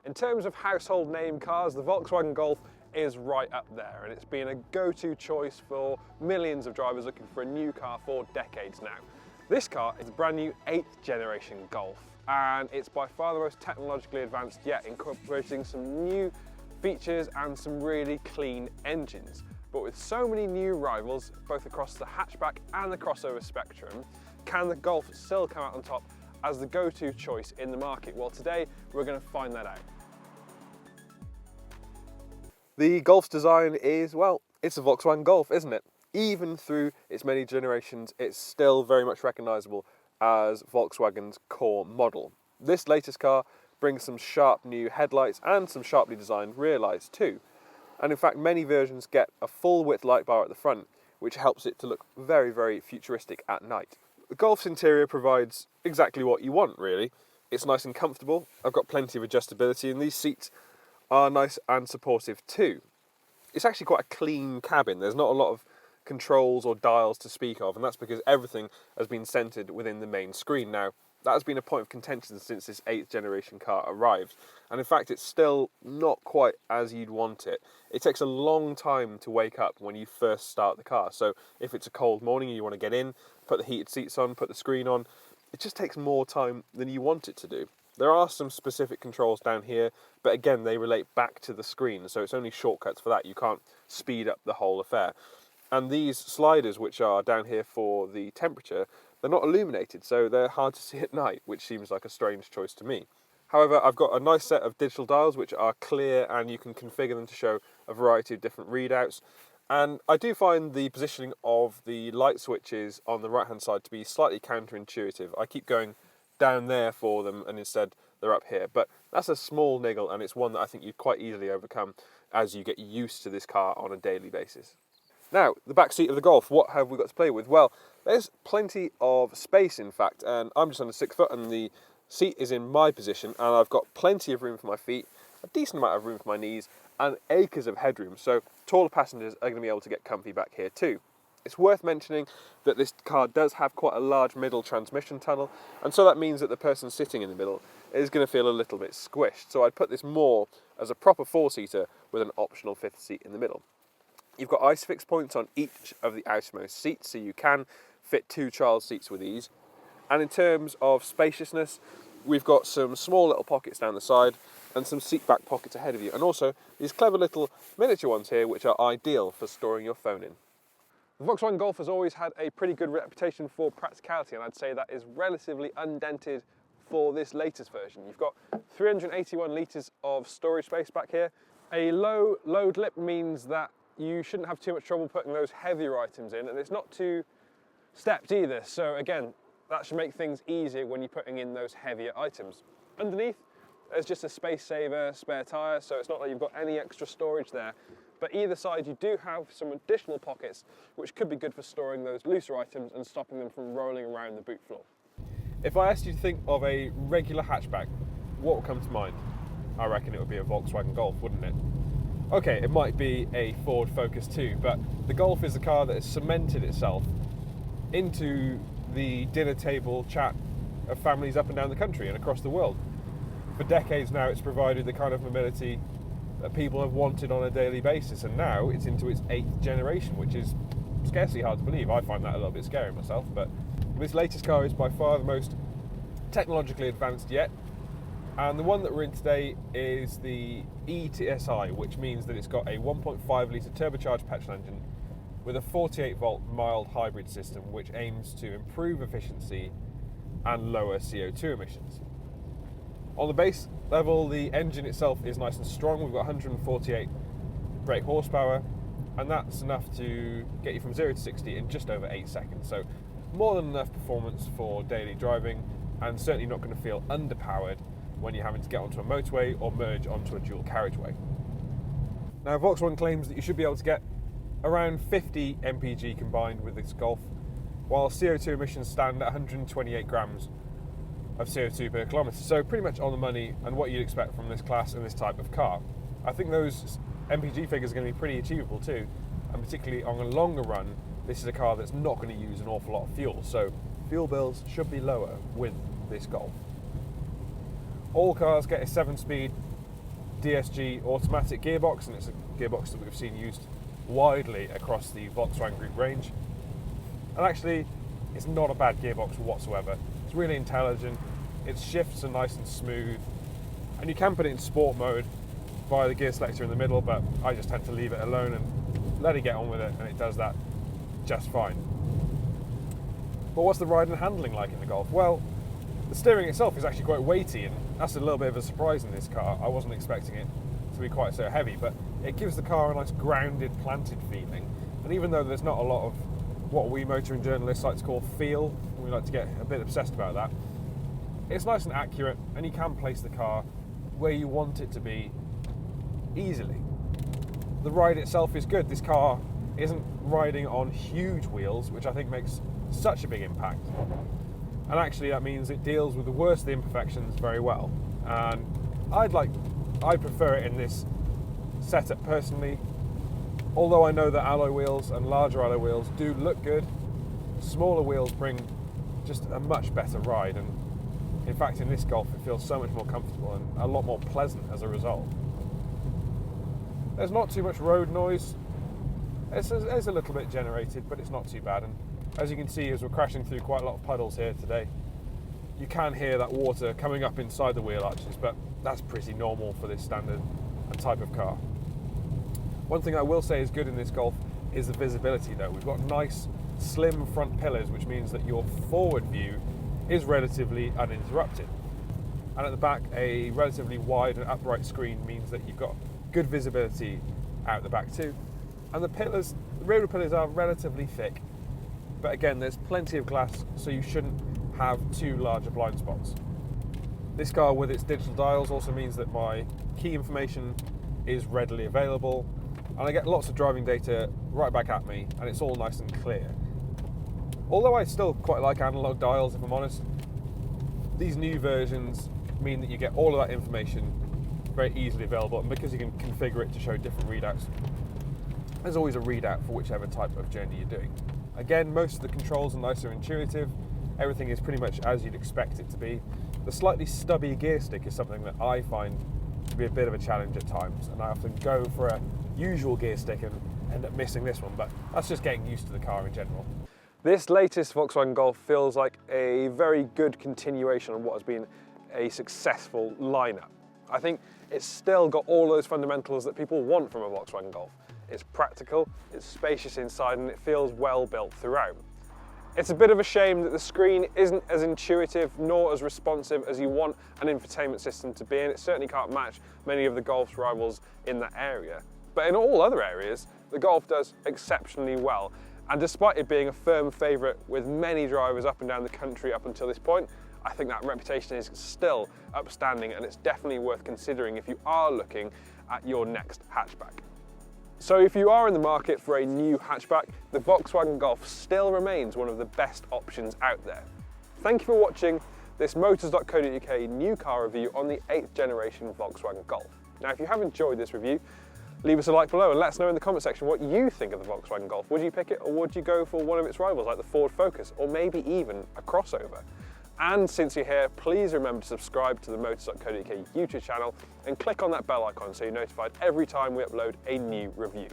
In terms of household name cars, the Volkswagen Golf is right up there, and it's been a go-to choice for millions of drivers looking for a new car for decades now. This car is a brand new 8th generation Golf, and it's by far the most technologically advanced yet, incorporating some new features and some really clean engines. But with so many new rivals, both across the hatchback and the crossover spectrum, can the Golf still come out on top as the go-to choice in the market? Well, today we're going to find that out. The Golf's design is, well, it's a Volkswagen Golf, isn't it? Even through its many generations, it's still very much recognisable as Volkswagen's core model. This latest car brings some sharp new headlights and some sharply designed rear lights too. And in fact, many versions get a full width light bar at the front, which helps it to look very, very futuristic at night. The Golf's interior provides exactly what you want, really. It's nice and comfortable. I've got plenty of adjustability, and these seats are nice and supportive too. It's actually quite a clean cabin. There's not a lot of controls or dials to speak of, and that's because everything has been centered within the main screen. Now, that has been a point of contention since this 8th generation car arrived, and in fact it's still not quite as you'd want it. It takes a long time to wake up when you first start the car, so if it's a cold morning and you want to get in, put the heated seats on, put the screen on, it just takes more time than you want it to do. There are some specific controls down here, but again they relate back to the screen, so it's only shortcuts for that. You can't speed up the whole affair. And these sliders, which are down here for the temperature, they're not illuminated, so they're hard to see at night, which seems like a strange choice to me. However, I've got a nice set of digital dials which are clear, and you can configure them to show a variety of different readouts. And I do find the positioning of the light switches on the right hand side to be slightly counterintuitive. I keep going down there for them and instead they're up here, but that's a small niggle, and it's one that I think you'd quite easily overcome as you get used to this car on a daily basis. Now, the back seat of the Golf, what have we got to play with? Well, there's plenty of space, in fact, and I'm just under 6 foot, and the seat is in my position, and I've got plenty of room for my feet, a decent amount of room for my knees, and acres of headroom, so taller passengers are going to be able to get comfy back here too. It's worth mentioning that this car does have quite a large middle transmission tunnel, and so that means that the person sitting in the middle is going to feel a little bit squished, so I'd put this more as a proper 4-seater with an optional 5th seat in the middle. You've got ISOFIX points on each of the outermost seats, so you can fit 2 child seats with ease. And in terms of spaciousness, we've got some small little pockets down the side and some seat back pockets ahead of you, and also these clever little miniature ones here which are ideal for storing your phone in. The Volkswagen Golf has always had a pretty good reputation for practicality, and I'd say that is relatively undented for this latest version. You've got 381 litres of storage space back here. A low load lip means that you shouldn't have too much trouble putting those heavier items in, and it's not too stepped either, so again, that should make things easier when you're putting in those heavier items. Underneath, there's just a space saver spare tyre, so it's not like you've got any extra storage there, but either side you do have some additional pockets which could be good for storing those looser items and stopping them from rolling around the boot floor. If I asked you to think of a regular hatchback, what would come to mind? I reckon it would be a Volkswagen Golf, wouldn't it? Okay, it might be a Ford Focus too, but the Golf is the car that has cemented itself into the dinner table chat of families up and down the country and across the world. For decades now, it's provided the kind of mobility that people have wanted on a daily basis, and now it's into its 8th generation, which is scarcely hard to believe. I find that a little bit scary myself, but this latest car is by far the most technologically advanced yet. And the one that we're in today is the ETSI, which means that it's got a 1.5 litre turbocharged petrol engine with a 48 volt mild hybrid system, which aims to improve efficiency and lower CO2 emissions. On the base level, the engine itself is nice and strong. We've got 148 brake horsepower, and that's enough to get you from 0 to 60 in just over 8 seconds. So more than enough performance for daily driving, and certainly not going to feel underpowered when you're having to get onto a motorway or merge onto a dual carriageway. Now, Volkswagen claims that you should be able to get around 50 mpg combined with this Golf, while CO2 emissions stand at 128 grams of CO2 per kilometre, so pretty much on the money and what you'd expect from this class and this type of car. I think those mpg figures are going to be pretty achievable too, and particularly on a longer run, this is a car that's not going to use an awful lot of fuel, so fuel bills should be lower with this Golf. All cars get a 7-speed DSG automatic gearbox, and it's a gearbox that we've seen used widely across the Volkswagen Group range. And actually, it's not a bad gearbox whatsoever. It's really intelligent, its shifts are nice and smooth, and you can put it in sport mode via the gear selector in the middle, but I just tend to leave it alone and let it get on with it, and it does that just fine. But what's the ride and handling like in the Golf? Well, the steering itself is actually quite weighty, and that's a little bit of a surprise in this car. I wasn't expecting it to be quite so heavy, but it gives the car a nice grounded, planted feeling. And even though there's not a lot of what we motoring journalists like to call feel, we like to get a bit obsessed about that, it's nice and accurate, and you can place the car where you want it to be easily. The ride itself is good. This car isn't riding on huge wheels, which I think makes such a big impact. And actually that means it deals with the worst of the imperfections very well. And I prefer it in this setup personally. Although I know that alloy wheels and larger alloy wheels do look good, smaller wheels bring just a much better ride. And in fact, in this Golf, it feels so much more comfortable and a lot more pleasant as a result. There's not too much road noise. It's a little bit generated, but it's not too bad. And as you can see, as we're crashing through quite a lot of puddles here today, you can hear that water coming up inside the wheel arches, but that's pretty normal for this standard and type of car. One thing I will say is good in this Golf is the visibility though. We've got nice, slim front pillars, which means that your forward view is relatively uninterrupted. And at the back, a relatively wide and upright screen means that you've got good visibility out the back too. And the pillars, the rear pillars are relatively thick, but again, there's plenty of glass, so you shouldn't have too large blind spots. This car with its digital dials also means that my key information is readily available, and I get lots of driving data right back at me, and it's all nice and clear. Although I still quite like analog dials, if I'm honest, these new versions mean that you get all of that information very easily available, and because you can configure it to show different readouts, there's always a readout for whichever type of journey you're doing. Again, most of the controls are nice and intuitive. Everything is pretty much as you'd expect it to be. The slightly stubby gear stick is something that I find to be a bit of a challenge at times, and I often go for a usual gear stick and end up missing this one, but that's just getting used to the car in general. This latest Volkswagen Golf feels like a very good continuation of what has been a successful lineup. I think it's still got all those fundamentals that people want from a Volkswagen Golf. It's practical, it's spacious inside, and it feels well built throughout. It's a bit of a shame that the screen isn't as intuitive nor as responsive as you want an infotainment system to be, and it certainly can't match many of the Golf's rivals in that area. But in all other areas, the Golf does exceptionally well. And despite it being a firm favourite with many drivers up and down the country up until this point, I think that reputation is still upstanding, and it's definitely worth considering if you are looking at your next hatchback. So if you are in the market for a new hatchback, the Volkswagen Golf still remains one of the best options out there. Thank you for watching this Motors.co.uk new car review on the 8th generation Volkswagen Golf. Now, if you have enjoyed this review, leave us a like below and let us know in the comment section what you think of the Volkswagen Golf. Would you pick it, or would you go for one of its rivals like the Ford Focus, or maybe even a crossover? And since you're here, please remember to subscribe to the Motors.co.uk YouTube channel and click on that bell icon so you're notified every time we upload a new review.